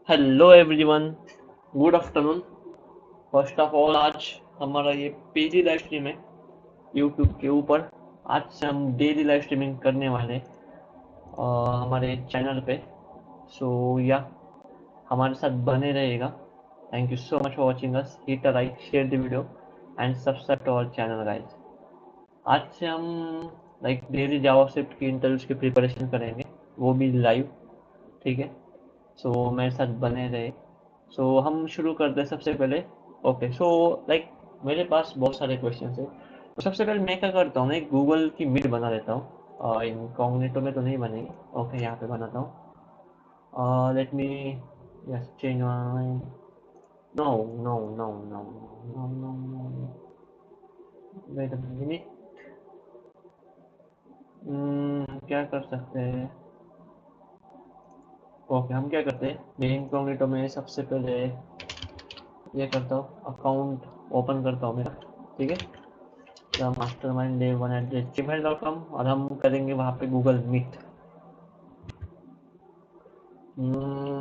Hello everyone, good afternoon. First of all आज हमारा ये पहली लाइव स्ट्रीम है यूट्यूब के ऊपर। आज से हम डेली लाइव स्ट्रीमिंग करने वाले हमारे चैनल पे। सो या हमारे साथ बने रहेगा। Thank you so much for watching us. Hit a like, share the video and subscribe to our channel guys. आज से हम डेली जावास्क्रिप्ट की इंटरव्यूज की प्रिपरेशन करेंगे, वो भी लाइव। ठीक है, सो मेरे साथ बने रहे। सो हम शुरू करते हैं सबसे पहले। ओके, सो मेरे पास बहुत सारे क्वेश्चन है। तो सबसे पहले मैं क्या करता हूँ ना, एक गूगल की मीट बना लेता हूँ। इनकॉग्निटो में तो नहीं बनेगी। ओके, यहाँ पे बनाता हूँ। Let me yes change my no no no no no no no wait a minute. क्या कर सकते हैं? ओके, हम क्या करते हैं, मैं इनकॉग्निटो में सबसे पहले ये करता हूँ, अकाउंट ओपन करता हूँ मेरा। ठीक है, मास्टरमाइंड day1@gmail.com और हम करेंगे वहाँ पे Google Meet.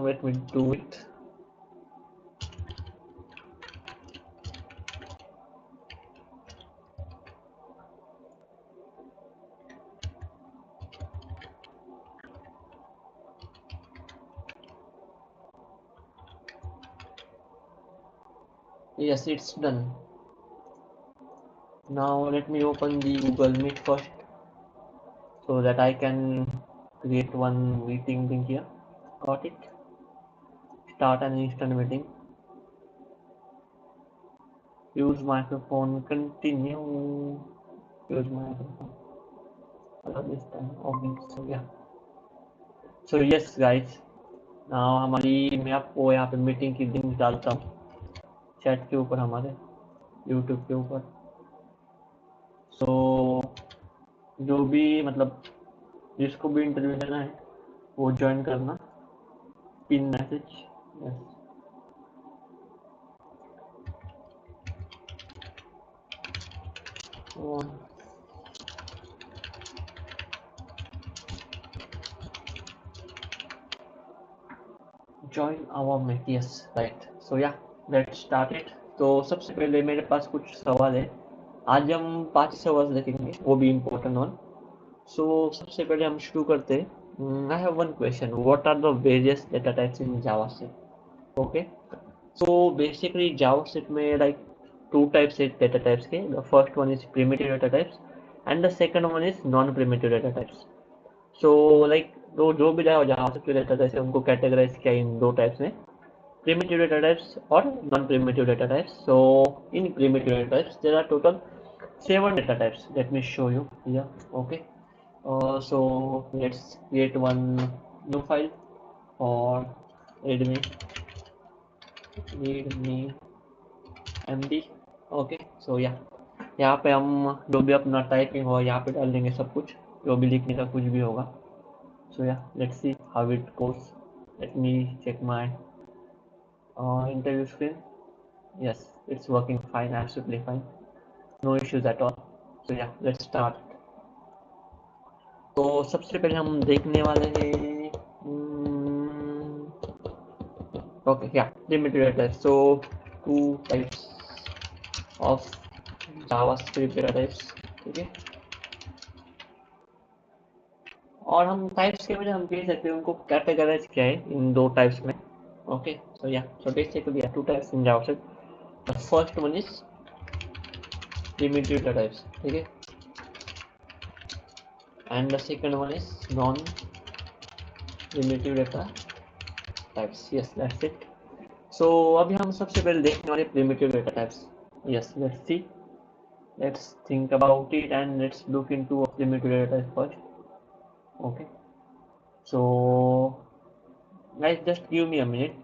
Let me do it. Yes, it's done. Now let me open the Google Meet first so that I can create one meeting link here. Got it? Start an instant meeting. Use microphone. Continue. Use microphone. This time. Okay. So yeah. So yes, guys. Now मैं आपको यहाँ पे meeting की link डालता हूँ chat के ऊपर, हमारे यूट्यूब के ऊपर। सो जो भी जिसको भी इंटरव्यू लेना है वो ज्वाइन करना। Pin message. Yes, join our meet. Yes, right. So yeah let's start it. तो सबसे पहले मेरे पास कुछ सवाल है। आज हम 5 सवाल देखेंगे, वो भी इम्पोर्टेंट वन। सो सबसे पहले हम शुरू करते हैं। I have one question, what are the various data types in JavaScript? Okay, so basically JavaScript में two types है data types के। The first one is primitive data types and the second one is non-primitive data types. So जो भी JavaScript के data types है उनको categorise किया इन दो टाइप्स में, primitive data types और non-primitive data types. So in primitive data types there are total 7 data types. Let me show you here. Okay, so let's create one new file for readme md. Okay, so yeah यहाँ पे हम जो भी अपना typing हो यहाँ पे डाल देंगे, सब कुछ जो भी लिखने का कुछ भी होगा। So yeah let's see how it goes. Let me check my interview screen. Yes, it's working fine, absolutely fine, no issues at all. So yeah let's start. तो सबसे पहले हम देखने वाले हैं ओके या primitive data types. So 2 types of JavaScript data types. ठीक है, और हम टाइप्स के वजह हम कह सकते हैं उनको कैटेगराइज किया है इन दो टाइप्स में। Okay, so yeah so basically two types in JavaScript. The first one is primitive data types. ठीक है, and the second one is non primitive data types. Yes, that's it. So अभी हम सबसे पहले देखने वाले primitive data types. Yes, let's see, let's think about it and let's look into a primitive data type first. Okay, so guys just give me a minute.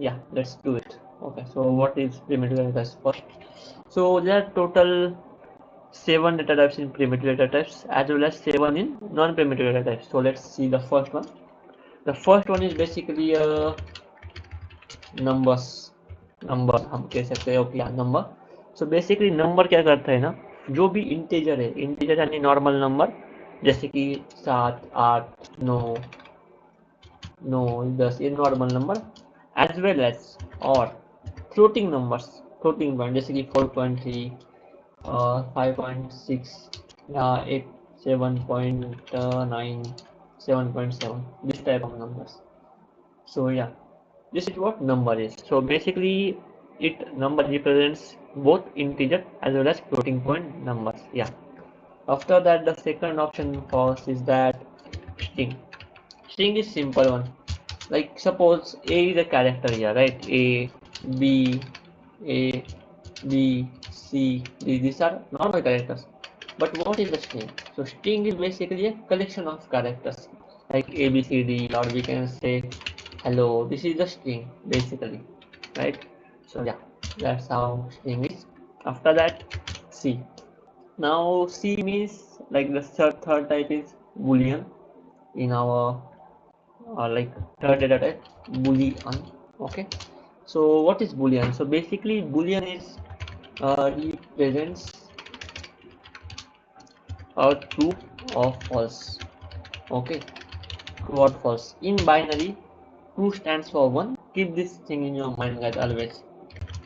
Yeah, let's do it. Okay, so what is primitive data types first? So there are total 7 data types in primitive data types as well as 7 in non-primitive data types. So let's see the first one. The first one is basically numbers. Number हम कह सकते हैं। Okay, number. So basically number क्या करता है ना, जो भी इंटीजर है, इंटीजर यानी नॉर्मल नंबर, जैसे कि 7, 8, 9, No, just a normal number as well as or floating numbers, floating point, basically 4.3, 5.6, 8, 7.9, 7.7, this type of numbers. So yeah, this is what number is. So basically, number represents both integer as well as floating point numbers. Yeah. After that, the second option for us is that string. String is simple one. Like suppose A is a character here, right? A, B, A, B, C, D. These are normal characters. But what is the string? So string is basically a collection of characters like A, B, C, D, or we can say hello. This is the string basically, right? So yeah, that's how string is. After that, C. Now C means like the third type is boolean in our like third data type, boolean. Okay, so what is boolean? So basically boolean is represents true or false. Okay, true or false. In binary, true stands for 1. Keep this thing in your mind, guys, always.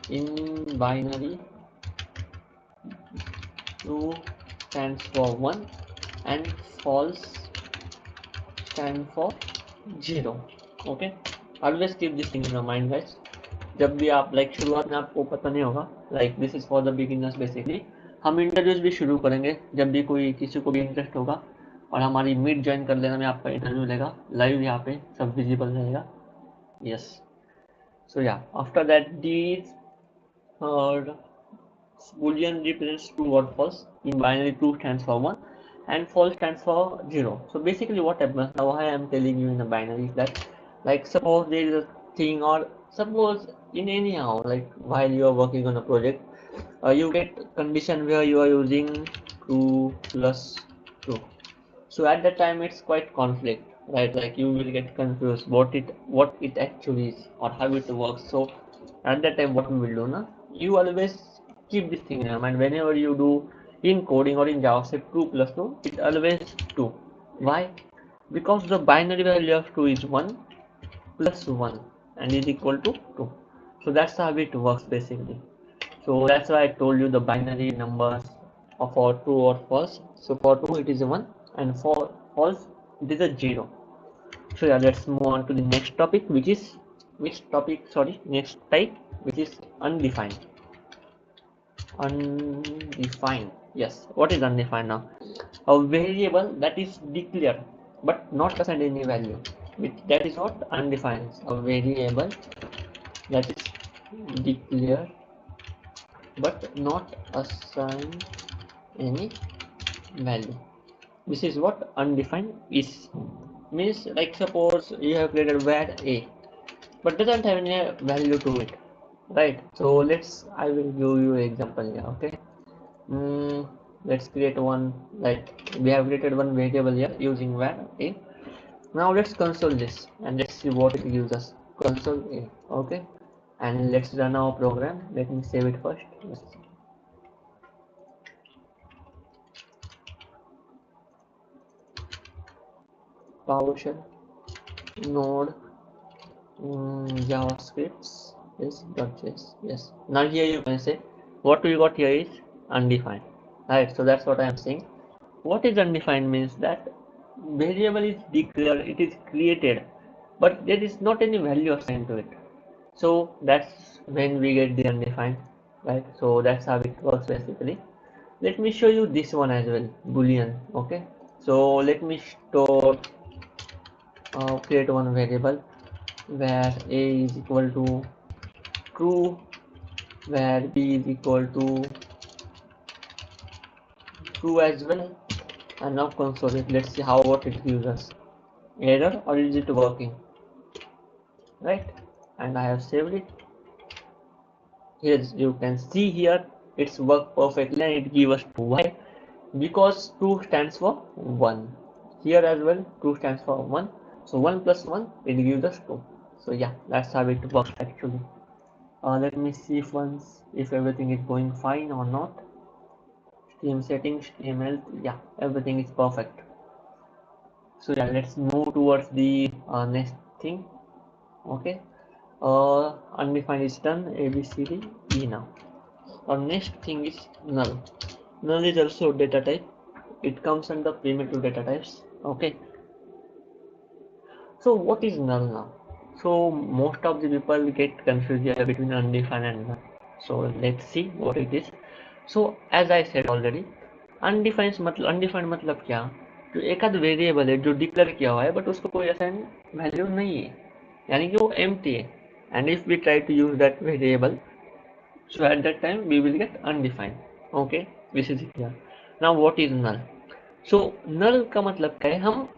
In binary, true stands for 1 and false stand for 0. Okay, always keep this thing in your mind, guys. जब भी आप like शुरुआत में आपको पता नहीं होगा, like this is for the beginners basically. हम इंटरव्यूज भी शुरू करेंगे जब भी कोई किसी को भी इंटरेस्ट होगा, और हमारी मीट ज्वाइन कर लेना में आपका इंटरव्यू लेगा लाइव, यहाँ पे सब विजिबल रहेगा। यस, सो या आफ्टर दैट दीज और boolean represents true or false. In binary, true stands for 1 and false stands for 0. So basically what happens now, I am telling you in the binary is that, like suppose there is a thing, or suppose in anyhow, like while you are working on a project, you get condition where you are using 2 plus 2. So at that time it's quite conflict, right? Like you will get confused what it actually is or how it works. So at that time what we will do now, you always keep this thing in your mind. Whenever you do in coding or in JavaScript 2 plus 2, it's always 2. Why? Because the binary value of 2 is 1 plus 1 and is equal to 2. So that's how it works basically. So that's why I told you the binary numbers of for true or false. So for true it is a 1 and for false it is a 0. So yeah, let's move on to the next topic, which is next type, which is undefined. Undefined. Yes, what is undefined now? A variable that is declared but not assigned any value. That is what undefined is. A variable that is declared but not assigned any value. This is what undefined is. Means like suppose you have created var a but doesn't have any value to it, right? So I will give you an example here. Okay, let's create one, like we have created one variable here using var a. Now let's console this and let's see what it gives us. Console a. Okay, and let's run our program. Let me save it first. Let's see. PowerShell, Node, JavaScript, yes. Yes. Now here you can say what we got here is undefined, right? So that's what I am saying. What is undefined means that variable is declared, it is created, but there is not any value assigned to it. So that's when we get the undefined, right? So that's how it works basically. Let me show you this one as well, boolean. Okay, so let me store create one variable where a is equal to true, where b is equal to true as well, and now console it. Let's see how what it gives us. Error or is it working, right? And I have saved it. Here you can see here it's worked perfectly and it gives us 2. Why? Because 2 stands for 1. Here as well 2 stands for 1. So 1 plus 1 it gives us 2. So yeah, that's how it works actually. Let me see if everything is going fine or not. Stream settings, stream health, yeah, everything is perfect. So yeah, let's move towards the next thing. Okay, undefined is done. A B C D E now. Our next thing is null. Null is also data type. It comes under primitive data types. Okay, so what is null now? So most of the people get confused here between undefined and null. So let's see what it is. So as I said already, undefined मतलब क्या, जो एक आध variable है जो declare किया हुआ है बट उसको कोई असाइन वैल्यू नहीं है, यानी कि वो एम्प्टी है, and if we try to use that variable, so at that time we will get undefined. Okay, this is clear. Now what is null? So null का मतलब क्या है, हम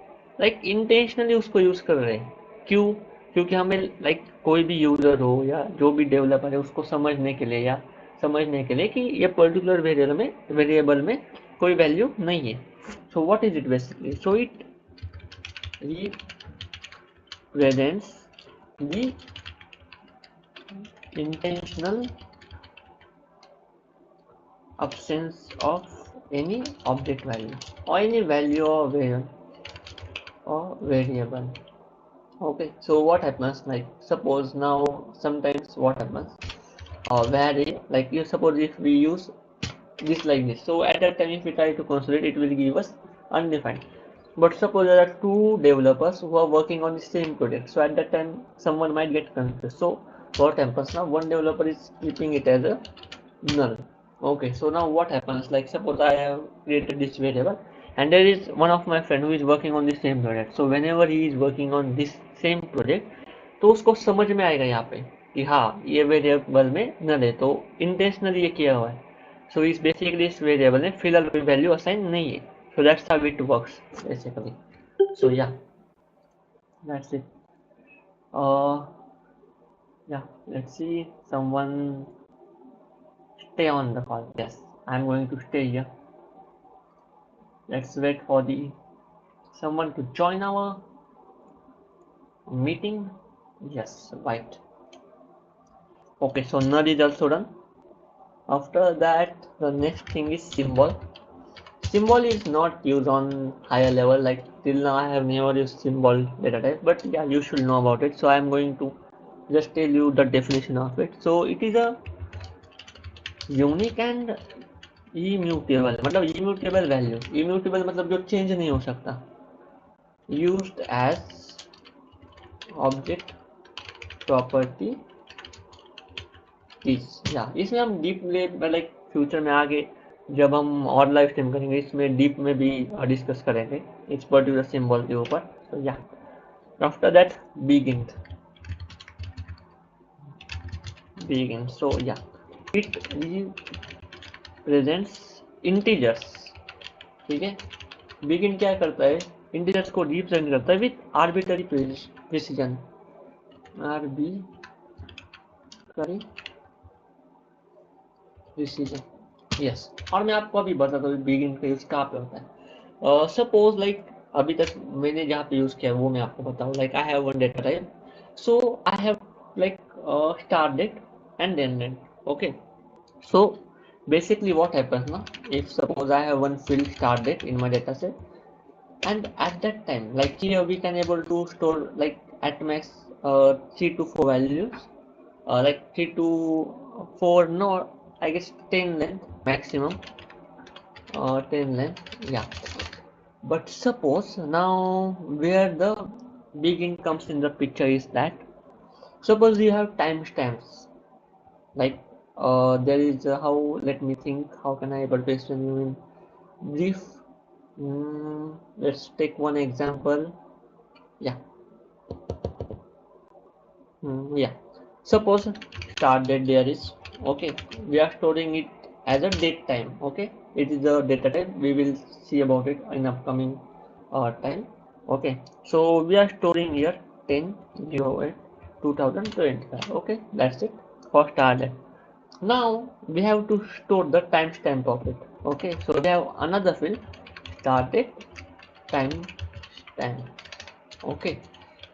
इंटेंशनली उसको यूज कर रहे हैं. क्यों? क्योंकि हमें कोई भी यूजर हो या जो भी डेवलपर है उसको समझने के लिए कि ये पर्टिकुलर वेरिएबल में कोई वैल्यू नहीं है. So what is it basically? So it represents the intentional absence of any object value or any value or variable. Okay, so what happens, suppose now sometimes what happens, vary, you suppose if we use this like this, so at that time if we try to consolidate, it will give us undefined. But suppose there are two developers who are working on the same project, so at that time someone might get confused. So what happens now, one developer is keeping it as a null. Okay, so now what happens, suppose I have created this variable and there is one of my friend who is working on the same project. So whenever he is working on this same project, तो उसको समझ में आएगा यहाँ पे कि हाँ ये वेरिएबल में नल है, तो इंटेंशनली ये किया हुआ है. So इस बेसिकली इस वेरिएबल में फिलहाल कोई वैल्यू असाइन नहीं है. So that's how it works basically. So yeah, that's it. Yeah, let's see someone stay on the call. Yes, I'm going to stay here. Let's wait for someone to join our meeting. Yes, right. Okay, so null is also done. After that, the next thing is symbol. Symbol is not used on higher level, like till now I have never used symbol data type, but yeah, you should know about it. So I am going to just tell you the definition of it. So it is a unique and immutable, मतलब immutable value. Immutable मतलब जो change नहीं हो सकता. Used as object property keys. Yeah, इसमें हम deep future में आगे जब हम और लाइव स्ट्रीम करेंगे इसमें डीप में भी डिस्कस करेंगे इस पर्टिकुलर सिंबल के ऊपर. सो या, after that begin. So yeah, it represents integers. ठीक है, begin क्या करता है, इंटीजर्स को रिप्रेजेंट करता है विथ आर्बिट्ररी प्रिसीजन. यस, और मैं आपको अभी बताता हूँ बिगिन का यूज कहाँ पे होता है. सपोज अभी तक मैंने जहाँ पे यूज किया वो मैं आपको बताऊँ. आई have one data type, so I have start date and end date. Okay, so basically what happens now, if suppose I have one field start date in my data set, and at that time here we can able to store at max 3 to 4 values, 3 to 4, no, I guess 10 length maximum, 10 length. Yeah, but suppose now where the begin comes in the picture is that suppose you have timestamps, there is how, let me think, how can I able to explain you in brief. Let's take one example. Yeah. Yeah, suppose start date there is. Okay, we are storing it as a date time. Okay, it is a data type, we will see about it in upcoming time. Okay, so we are storing here 10/08/2025. okay, that's it for start date. Now we have to store the timestamp of it. Okay, so we have another field, start date timestamp. Okay,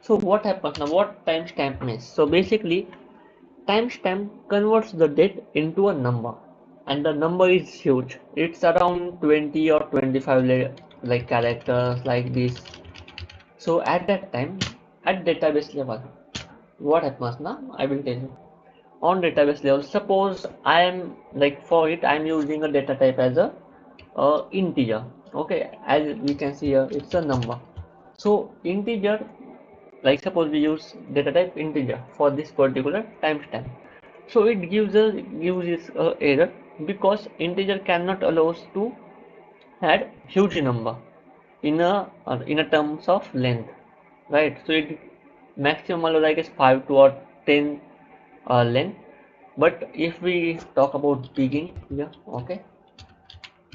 so what happens now, what timestamp means? So basically timestamp converts the date into a number, and the number is huge. It's around 20 or 25 characters like this. So at that time, at database level, what happens now? I will tell you. On database level, suppose I am like, for it I am using a data type as a integer. Okay, as we can see here, it's a number. So integer, like suppose we use data type integer for this particular timestamp. So it gives a error because integer cannot allow us to add huge number in a terms of length, right? So it maximum allow, I guess, 5 to or 10 length. But if we talk about begin here, okay,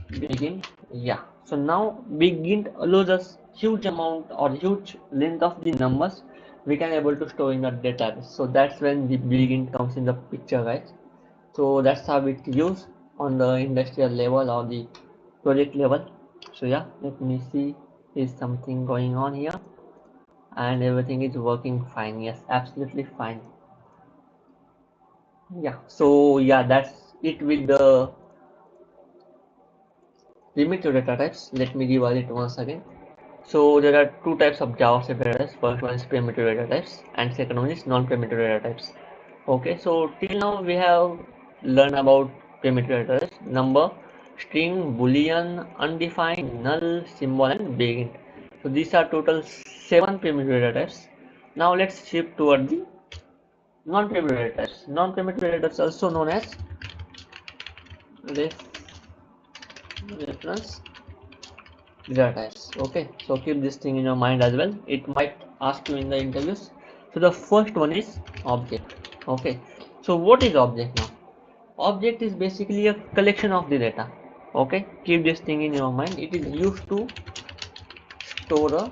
begin, yeah. So now begin allows us huge amount or huge length of the numbers we can able to store in a database. So that's when the begin comes in the picture, guys. So that's how it used on the industrial level or the project level. So yeah, let me see, is something going on here, and everything is working fine. Yes, absolutely fine. Yeah, so yeah, that's it with the primitive data types. Let me revise it once again. So there are two types of JavaScript data types. First one is primitive data types, and second one is non-primitive data types. Okay, so till now we have learned about primitive data types: number, string, boolean, undefined, null, symbol, and begin. So these are total 7 primitive data types. Now let's shift toward the non-primitive data types. Non-primitive data types, also known as reference data types. Okay, so keep this thing in your mind as well. It might ask you in the interviews. So the first one is object. Okay, so what is object now? Object is basically a collection of the data. Okay, keep this thing in your mind. It is used to store a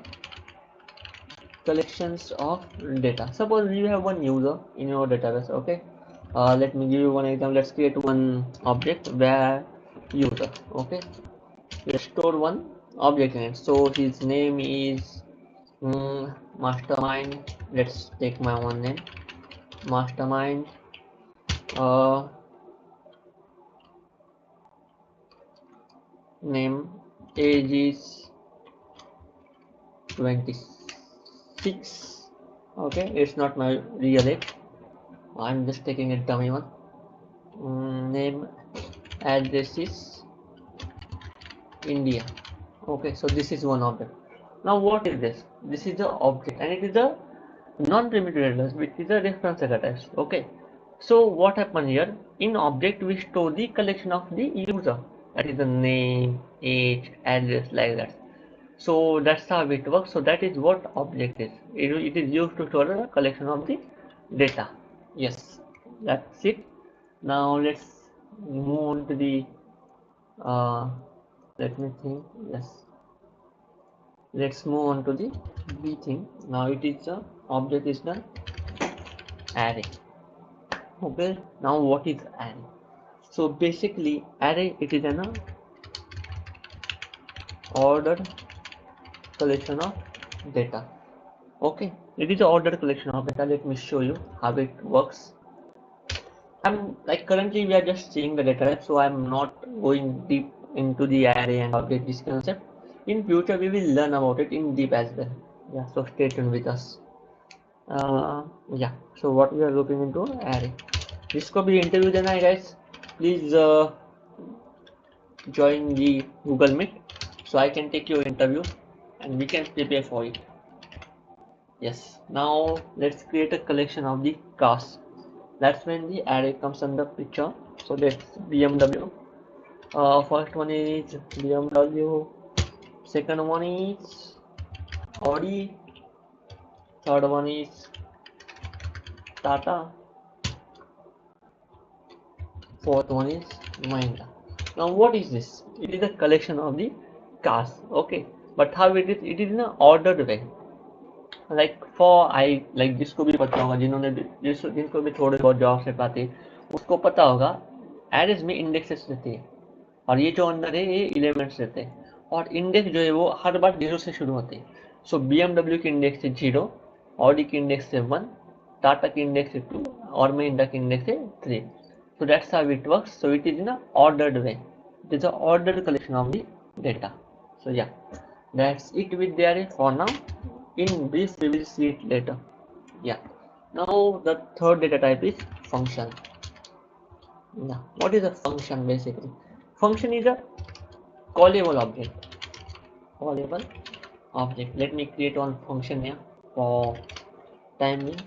collections of data. Suppose you have one user in your database. Okay, let me give you one example. Let's create one object where user. Okay, let's store one object in it. So his name is Mastermind. Let's take my own name, Mastermind. Name, age is 26. Okay, it's not my real age. I'm just taking a dummy one. Name, address is India. Okay, so this is one object. Now what is this? This is the object, and it is a non-primitive address, which is a reference data type. Okay, so what happens here? In object we store the collection of the user, that is the name, age, address, like that. So that's how it works. So that is what object is. It is used to store a collection of the data. Yes, that's it. Now let's move on to the let me think. Yes, let's move on to the B thing. Now it is the object is the array. Okay, now what is array? So basically array, it is an ordered collection of data. Okay, it is an ordered collection of data. Let me show you how it works. I'm like, currently we are just seeing the data type, so I'm not going deep into the array and object this concept. In future we will learn about it in deep as well. Yeah, so stay tuned with us. Yeah, so what we are looking into array. जिसको भी interview देना है guys, please join the Google Meet so I can take your interview and we can prepare for it. Yes, now let's create a collection of the cars. That's when the array comes in the picture. So that's BMW. First one is BMW. Second one is Audi. Third one is Tata. Fourth one is Mahindra. Now what is this? It is a collection of the cars. Okay, but how it is? It is in an ordered way. Like for I like जिसको भी पता होगा, जिनको भी थोड़े बहुत job से पाते उसको पता होगा एरेज में इंडेक्सेस रहते हैं और ये जो अंदर है ये एलिमेंट्स रहते हैं और इंडेक्स जो है वो हर बार 0 से शुरू होते हैं. सो BMW की इंडेक्स है 0, ऑडी की इंडेक्स है 1, टाटा की इंडेक्स है 2 और महिंद्रा की इंडेक्स है 3. So that's how it works. So it is in a ordered way. It is an ordered collection of the data. So yeah, that's it with the array for now. in brief we will see it later. Yeah. Now the third data type is function. Now what is a function basically? Function is a callable object. Callable object. Let me create one function here for time being.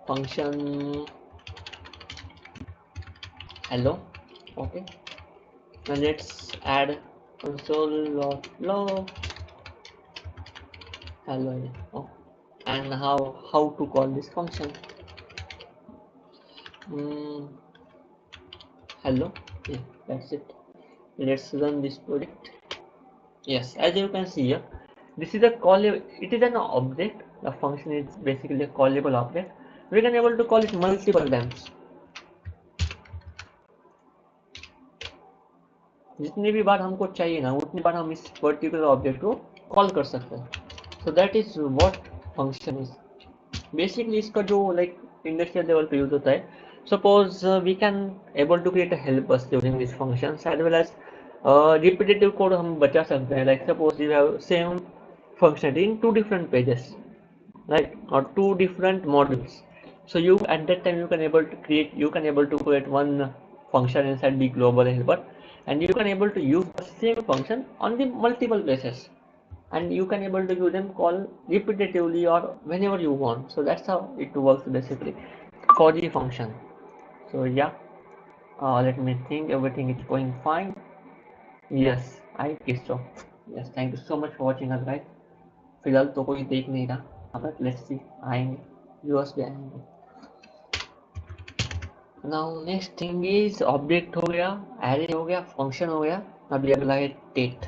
Function hello. Okay. Now let's add console.log hello. Oh. And how to call this function? Mm, hello. Yeah, that's it. Let's run this project. Yes, as you can see here, this is a callable. It is an object. The function is basically a callable object. We can able to call it multiple times. जितनी भी बार हमको चाहिए ना उतनी बार हम इस particular object को call कर सकते हैं. So that is what function is. Basically इसका जो like इंडस्ट्रियल लेवल पे यूज होता है. Suppose we can able to create a helpers during these functions as well as repetitive code हम बचा सकते हैं. Like suppose you have same functionality in two different pages, right, or two different modules. So you at that time you can able to create one function inside the global helper, and you can able to use the same function on the multiple places, and you can able to use them call repetitively or whenever you want. So that's how it works basically for the function. So yeah, let me think. Everything is going fine. Yes, I guess so. Yes, thank you so much for watching us guys. फिलहाल तो कोई देख नहीं रहा. अब let's see आएंगे, viewers भी आएंगे. Now next thing is object हो गया, एरे हो गया, फंक्शन हो गया. अभी अगला है date.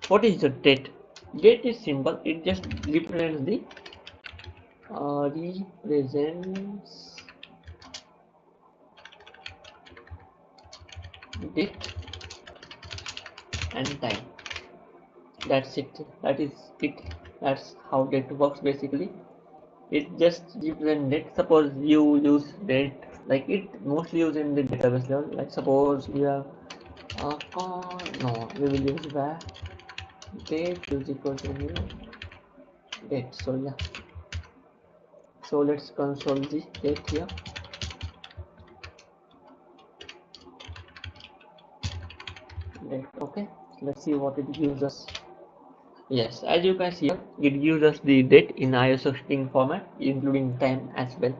What is the date? Date is simple. It just represents the date and time. That's it. That is it. That's how date works basically. It just represents date. Suppose you use date, like it mostly used in the database level. Like suppose we have no, we will use where date is equal to new date. So yeah, so let's console the date here. Date. Okay, let's see what it gives us. Yes, as you can see, it gives us the date in ISO string format, including time as well.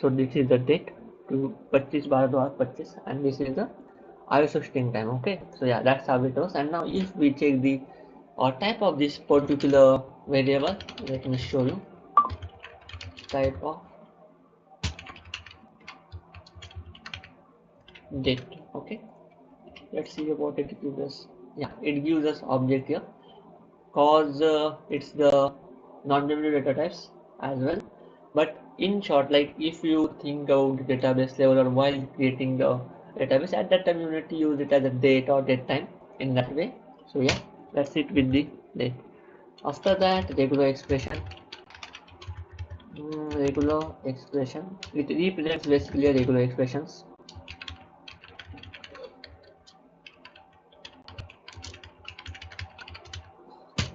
So this is the date to 25/2025, and this is the ISO string time. Okay, so yeah, that's how it goes. And now if we check the type of this particular variable, let me show you. Type of date. Okay, let's see what it gives us. Yeah, it gives us object here, cause it's the non-memory data types as well. But in short, like if you think about database level or while creating the database, at that time you need to use it as a date or date time in that way. So yeah, that's it with the date. After that, regular expression. Regular expression, it represents basically regular expressions.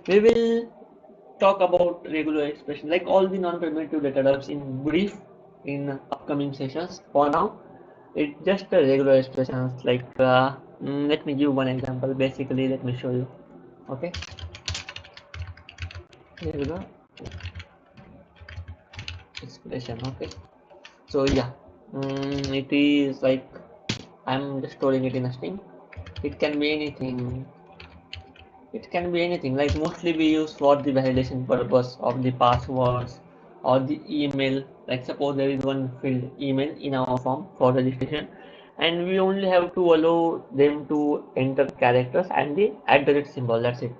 We will talk about regular expression, like all the non-primitive data types in brief in upcoming sessions. For now, it's just a regular expressions. Like let me give one example. Basically, let me show you. Okay, regular expression. Okay, so yeah, it is like I'm just storing it in a string. It can be anything. It can be anything. Like mostly we use for the validation purpose of the passwords or the email. Like suppose there is one field email in our form for registration, and we only have to allow them to enter characters and the @ symbol. That's it.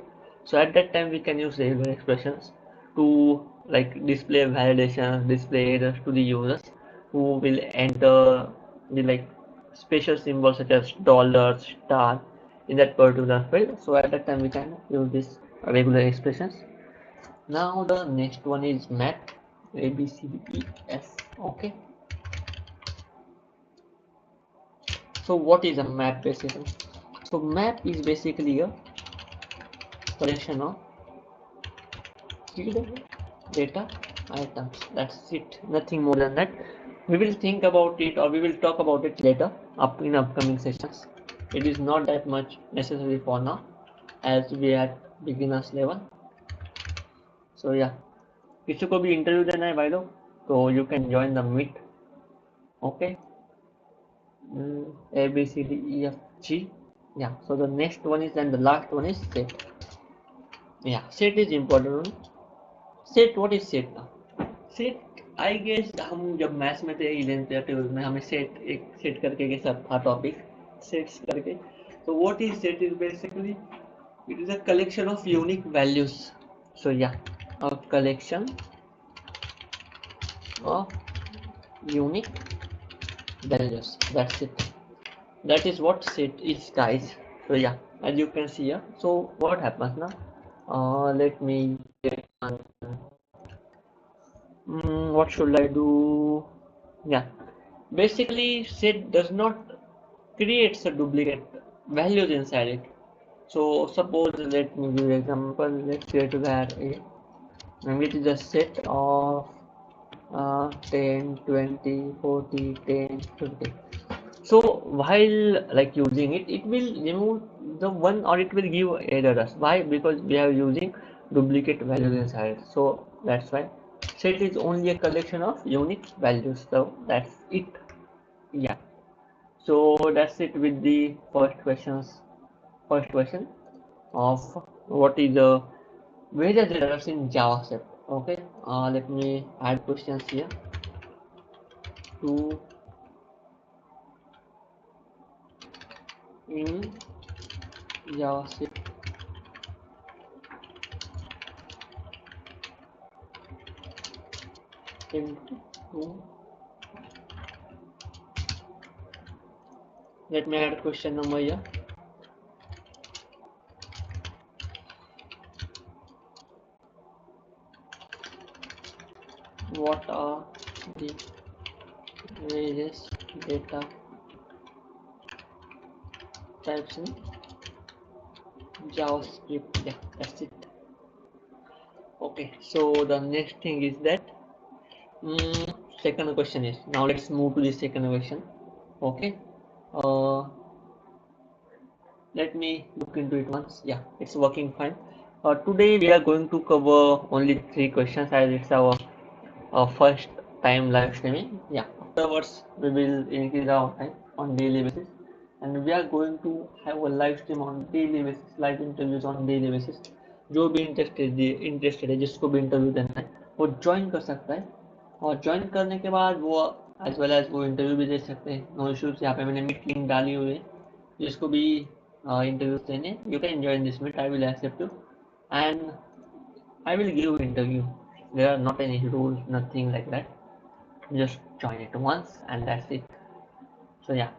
So at that time we can use regular expressions to like display validations, display errors to the users who will enter the like special symbols such as dollar, star in that particular field. So at that time we can use this regular expressions. Now the next one is map. A B C D E F. Okay, so what is a map basically? So map is basically a collection of read data items. That's it, nothing more than that. We will think about it, or we will talk about it later up in upcoming sessions. It is not that much necessary for now, as we are at beginners level. So yeah, किसी को भी interview देना है भाई लोग, तो you can join the meet. Okay. A B C D E F G. Yeah, so the next one is, and the last one is set. Yeah, set is important one. Set, what is set now? Set, I guess हम जब maths में थे 11th या 12th में, हमें set एक set करके के सब था टॉपिक, सेट्स करके. So what is set is basically, it is a collection of unique values. So yeah, a collection of unique values. That's it. That is what set is, guys. So yeah, as you can see here. So what happens now? Let me get one. What should I do? Yeah, basically set does not creates a duplicate values inside it. So suppose, let me give an example. Let's create where a, and it is a set of 10, 20, 40, 10, 50. So while like using it, it will remove the one, or it will give errors. Why? Because we are using duplicate values inside. So that's why set is only a collection of unique values. So that's it. Yeah. So that's it with the first questions. First question of what is the various errors in JavaScript. Okay. Let me add questions here to in JavaScript. Let me add question number here. What are the various data types in JavaScript? Yeah, that's it. Okay, so the next thing is that second question is, now let's move to the second question. Okay, let me look into it once. Yeah, it's working fine. Today we are going to cover only 3 questions, as it's our first time live streaming. Yeah, afterwards we will increase our time on daily basis, and we are going to have a live stream on daily basis, live interviews on daily basis. जो भी interested है, जिसको भी interview देना है, वो join कर सकता है, और ज्वाइन करने के बाद वो एज वेल एज वो इंटरव्यू भी दे सकते हैं. No issues. यहाँ पे मैंने मीट लिंक डाली हुई है, जिसको भी इंटरव्यूज देने, you can join this meet. I will accept you and I will give interview. There are not any rules, nothing like that. Just join it once and that's it. So yeah,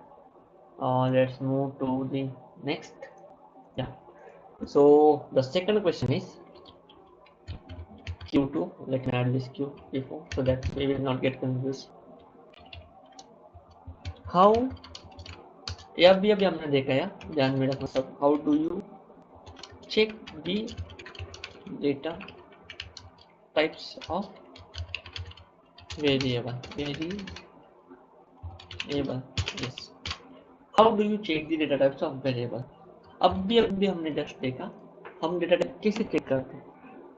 let's move to the next. Yeah, so the second question is Q2. Let me add this Q before so that we will not get confused. How, ये अभी हमने देखा है, ध्यान में रखना सब. How do you check the data types of variable? Yes. How do you check the data types of variable? अभी हमने जस्ट देखा हम डेटा टाइप कैसे चेक करते हैं.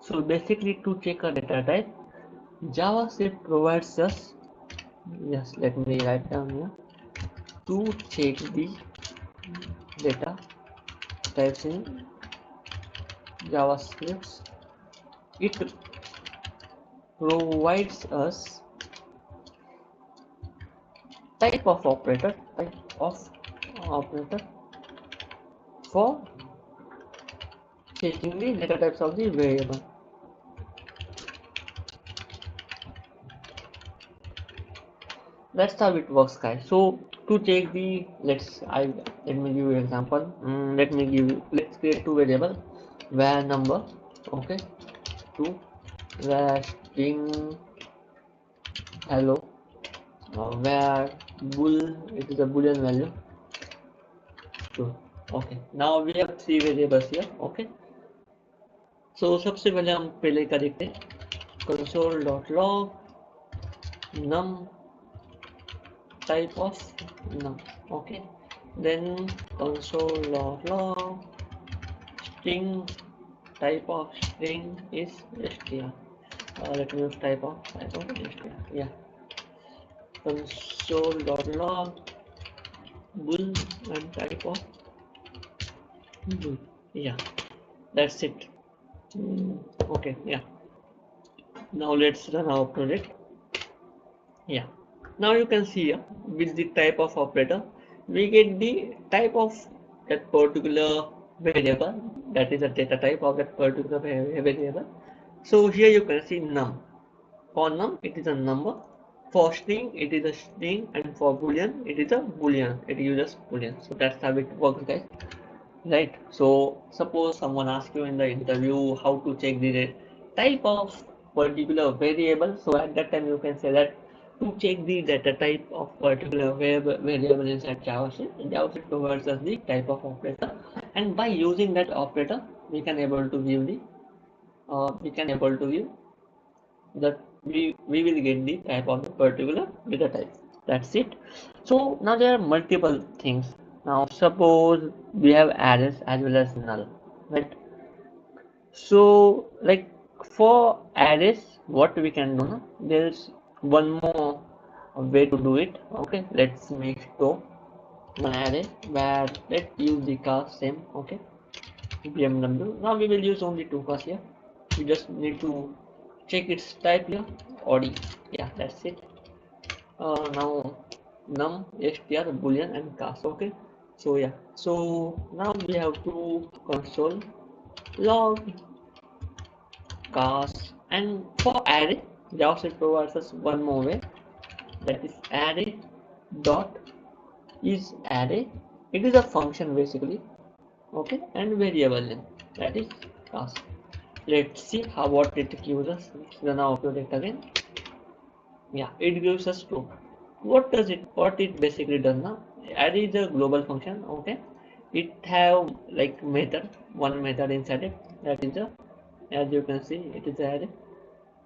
So basically to check a data type, JavaScript provides us, yes, let me write down here, to check the data types in JavaScript. It provides us type of operator for checking the data types of the variable. That's how it works, guys. So to check the, let me give you an example. Let's create 2 variables, var number, okay, to var string hello, var bool, it is a boolean value. So okay, now we have 3 variables here. Okay, So सबसे पहले हम पहले का देखते हैं console.log num type of num. Okay, then console.log string type of string is str. Let me use type of str. Yeah, console.log bool and type of bool. Yeah, that's it. Okay, yeah. Now let's run our project. Yeah, now you can see here with the type of operator we get the type of that particular variable, that is the data type of that particular variable. So here you can see num. For num it is a number, for string it is a string, and for boolean it is a boolean, it uses boolean. So that's how it works, guys, right? So suppose someone asks you in the interview how to check the type of particular variable, so at that time you can say that to check the data type of particular variable inside JavaScript, JavaScript provides us the type of operator, and by using that operator we can able to view the that we will get the type of the particular data type. That's it. So now there are multiple things. Now suppose we have arrays as well as null, right? So like for arrays what we can do now, there's one more way to do it. Okay, let's make so one array where let's use the class same. Okay, bmw. Now we will use only two class here. We just need to check its type here, od. Yeah, that's it. Now num str boolean and cast. Okay, so yeah, so now we have to console log cast, and for array JavaScript provides us one more way, that is array dot is array. It is a function basically. Okay, and variable name, that is cast. Let's see how what it gives us. Let's run our project again. Yeah, it gives us true. What it basically does now, array is a global function. Okay, it have like method, one method inside it, that is a, as you can see it is array.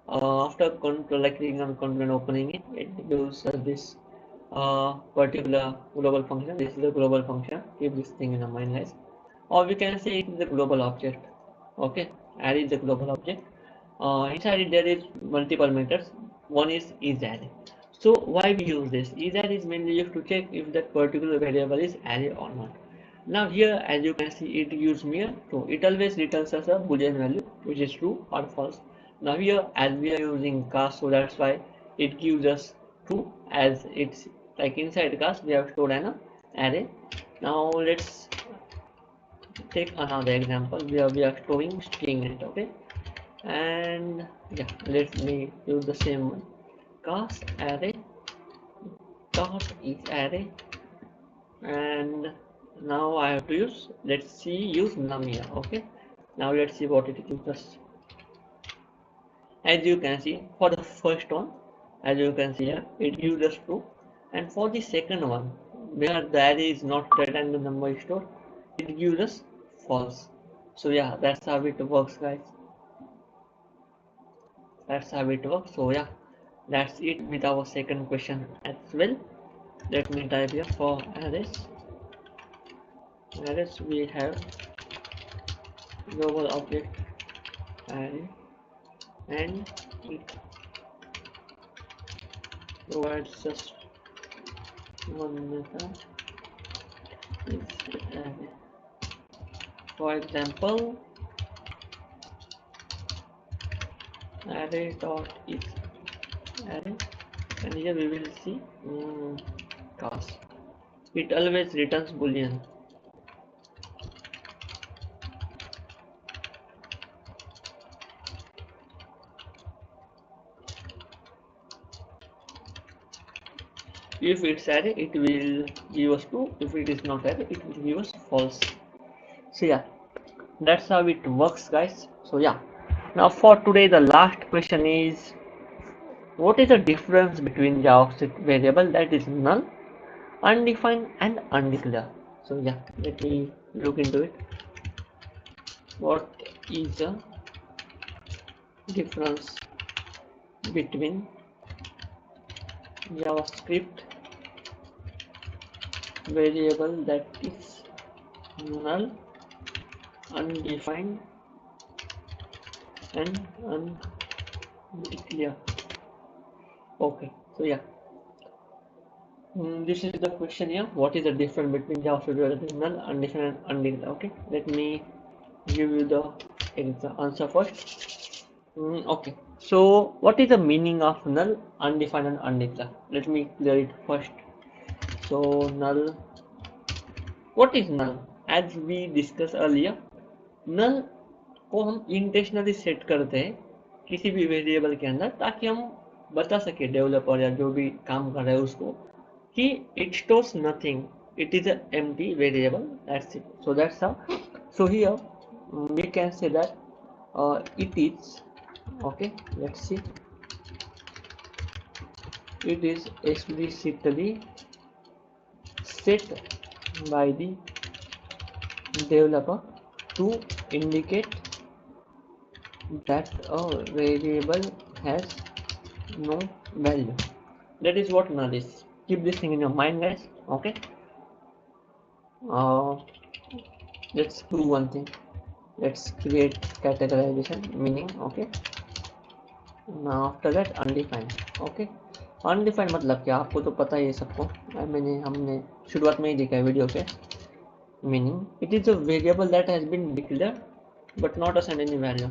After clicking on control and opening it, it gives us this particular global function. This is a global function, keep this thing in mind, guys. Or we can say it is a global object. Okay, array is a global object. Inside it there is multiple methods. One is array. So why we use this? Array is mainly used to check if that particular variable is array or not. Now here, as you can see, it gives me a true. It always returns us a boolean value, which is true or false. Now here, as we are using cast, so that's why it gives us true, as it's like inside cast we have stored an array. Now let's take another example where we are storing string in it. Okay, and yeah, let me use the same one. Cast array dot is array, and now I have to use, let's see, use num here. Okay, now let's see what it gives us. As you can see, for the first one, as you can see here, it gives us true, and for the second one, where the array is not read and the number is stored, it gives us false. So yeah, that's how it works, guys. That's how it works. So yeah, that's it with our second question as well. Let me type here for arrays. Arrays we have global object array, and it provides just one method is array. For example, array dot is array, and here we will see cast. It always returns boolean. If it's array, it will give us true. If it is not array, it will give us false. So yeah, that's how it works, guys. So yeah, now for today the last question is, what is the difference between JavaScript variable that is null, undefined and undeclared? So yeah, let me look into it. What is a difference between JavaScript variable that is null, undefined, and undeclared. Okay, so yeah, this is the question here. What is the difference between JavaScript variable that is null, undefined, and undeclared? Okay, let me give you the answer first. Okay, so what is the meaning of null, undefined, and undeclared? Let me clear it first. So null, what is null? As we discussed earlier, null को हम intentionally set करते हैं किसी भी variable के अंदर, ताकि हम बता सके डेवलपर या जो भी काम कर रहे हैं उसको कि it stores nothing, it is an empty variable, that's it. So that's how, so here we can say that it is, okay, let's see, it is explicitly set by the developer to indicate that a variable has no value. That is what null is. Keep this thing in your mind, guys. Okay, let's do one thing. Let's create categorization meaning. Okay, now after that undefined. Okay, undefined मतलब क्या, आपको तो पता ही है सबको, हमने शुरुआत में ही देखा है वीडियो पे. Meaning, it is a variable that has been declared but not assigned any value.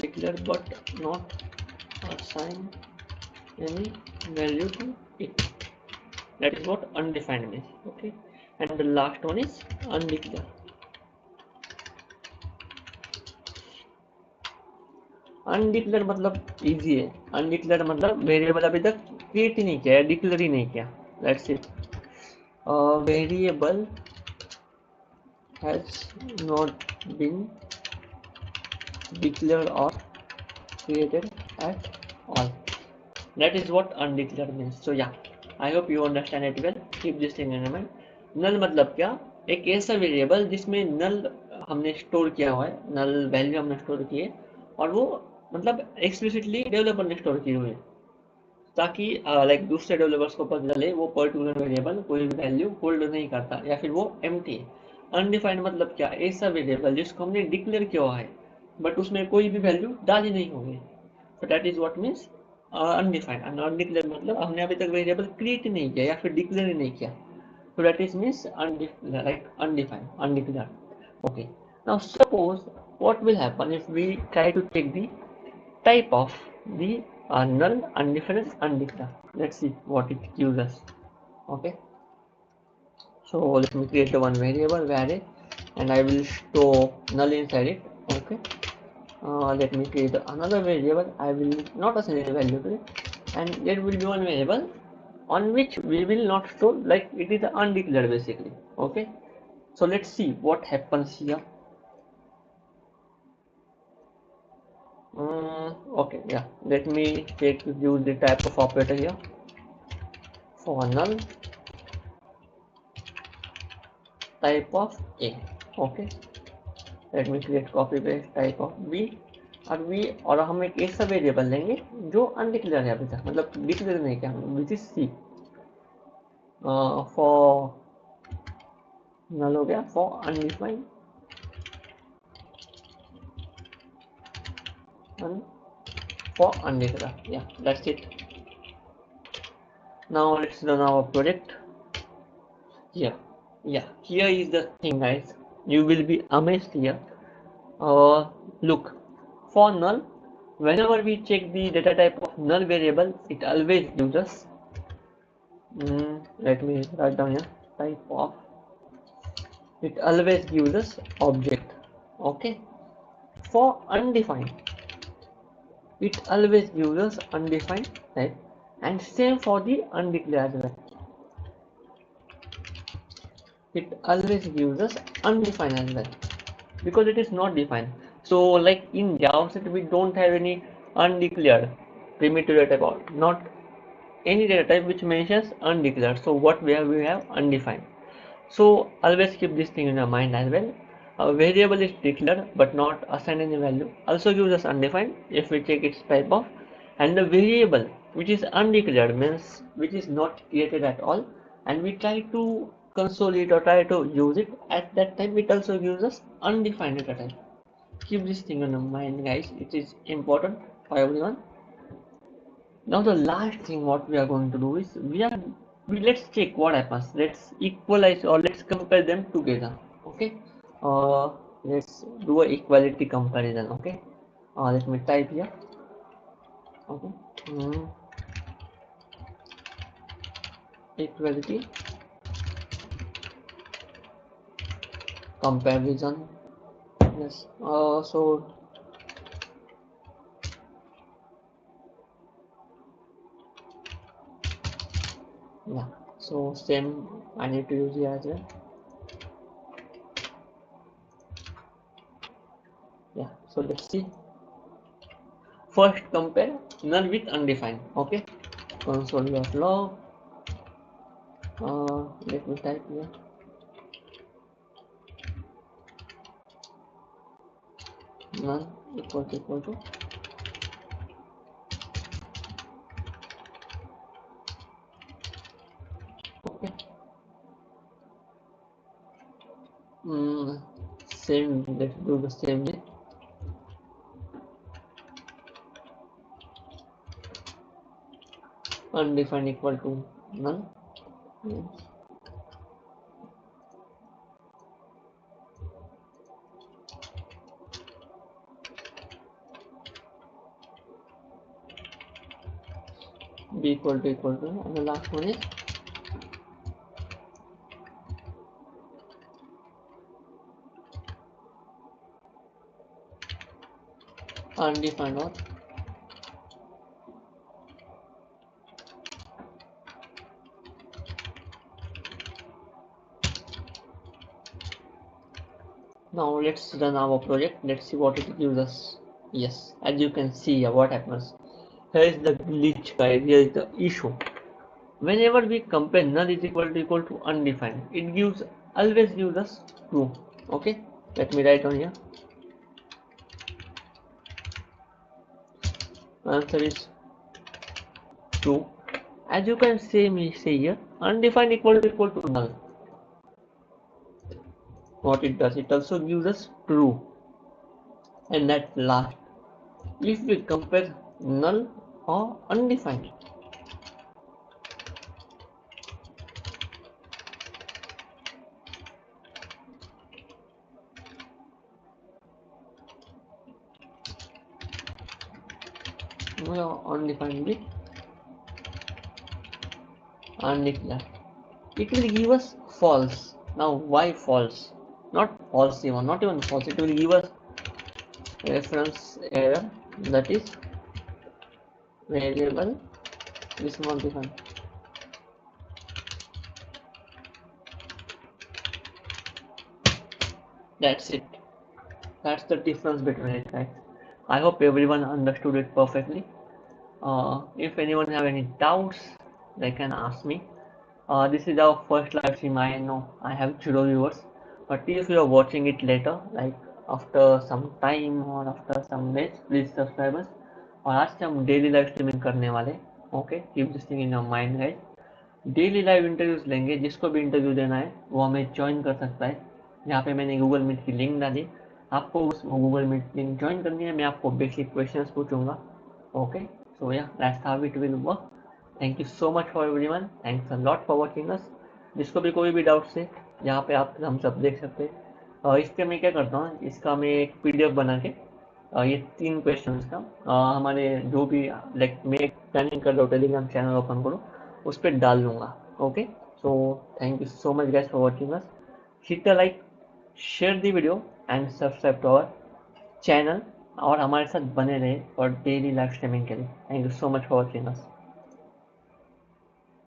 Declared but not assigned any value to it. That is what undefined means. Okay, and the last one is undeclared. Undeclared मतलब easy है. Undeclared मतलब variable अभी तक create ही नहीं किया है, declare ही नहीं किया. That's it. Variable has not been declared or created at all. That is what undeclared means. So yeah, I hope you understand it well. Keep this thing in mind. null मतलब क्या, एक ऐसा variable जिसमें null हमने store किया हुआ है, null value हमने स्टोर की है, और वो मतलब एक्सप्लिसिटली डेवलपर ने स्टोर की हुई है, ताकि लाइक दूसरे डेवलपर्स को पता चले वो पर्टिकुलर वेरिएबल कोई भी वैल्यू होल्ड नहीं करता या फिर वो एम्प्टी है. अनडिफाइंड मतलब क्या, ऐसा वेरिएबल जिसको हमने डिक्लेयर किया हुआ है बट उसमें कोई भी वैल्यू डाली नहीं होगी. So that is what means undefined. And undeclared मतलब हमने अभी तक वेरिएबल क्रिएट नहीं किया या फिर डिक्लेयर ही नहीं किया. So that is means like undefined, undeclared. Okay, now suppose what will happen if we try to take the type of the null, undefined, undeclared. Let's see what it gives us. Okay, so let me create one variable array and I will store null inside it. Okay, let me create another variable. I will not assign any value to it, and there will be one variable on which we will not store, like it is undeclared basically. Okay, so let's see what happens here. Okay, yeah, let me use the type of operator here for null, type of a. Okay, let me create copy paste type of b और हम एक ऐसा variable लेंगे जो undeclared है अभी तक, मतलब डिक्लेयर नहीं किया, विच इज सी. फॉर नल हो गया, for undefined and for undeclared. Yeah, that's it. Now let's run our project here. Yeah, here is the thing, guys. You will be amazed here. Look, for null, whenever we check the data type of null variable, it always gives us let me write down here, type of, it always gives us object. Okay, for undefined, it always gives us undefined type, and same for the undeclared as well. It always gives us undefined as well because it is not defined. So like in JavaScript we don't have any undeclared primitive data type, not any data type which mentions undeclared. So what we have undefined. So always keep this thing in your mind as well. A variable is declared but not assigned any value, also gives us undefined if we check its type of. And the variable which is undeclared means which is not created at all, and we try to console it or try to use it at that time, it also gives us undefined at a time. Keep this thing in your mind, guys, it is important for everyone. Now the last thing what we are going to do is let's check what happens. Let's equalize or let's compare them together. Okay. Uh, let's do a equality comparison. Okay. Let me type here. Okay. Equality comparison. Yes. So yeah. So same I need to use here as well. Yeah. So let's see. First compare null with undefined. Okay. Console.log. Let me type here. Null equal to okay. Same, let's do the same way. Undefined equal to null. Yes. B equal to, and the last one is undefined or now let's run our project. Let's see what it gives us. Yes, as you can see here, what happens. Here is the glitch, guys. Here is the issue. Whenever we compare null is equal to undefined, it gives always gives us true. Okay, let me write on here. Answer is true. As you can say here, undefined equal to null. What it does, it also gives us true. And that last, if we compare null or undefined, undefined with undeclared, it will give us false. Now why false? Not false even, not even false, it will give us reference error, that is variable is not defined. That's it. That's the difference between it, right? I hope everyone understood it perfectly. If anyone have any doubts, they can ask me. This is our first live stream. I know I have 0 viewers, but if you are watching it later, like after some time or after some days, please subscribe us. और आज से हम daily live streaming करने वाले. Okay, keep this thing in your mind guys. Daily live interviews लेंगे. जिसको भी interview देना है वो हमें ज्वाइन कर सकता है. यहाँ पे मैंने गूगल मीट की लिंक डाली. आपको उस गूगल मीट लिंक ज्वाइन करनी है. मैं आपको बेसिक क्वेश्चंस पूछूंगा. ओके, सो या that's how it will work. Thank you so much for everyone. Thanks a lot for watching अस. जिसको भी कोई भी डाउट्स है, यहाँ पे आप हम सब देख सकते हैं. इसके मैं क्या करता हूँ, इसका मैं एक पीडीएफ बना के ये 3 क्वेश्चंस का हमारे जो भी लाइक मैं प्लानिंग कर रहा हूँ टेलीग्राम चैनल ओपन करूँ, उस पर डाल दूंगा. Okay, so thank you so much guys for watching us. Hit the like, share the video and subscribe to our channel, और हमारे साथ बने रहे और डेली लाइव स्ट्रीमिंग के लिए. Thank you so much for watching us.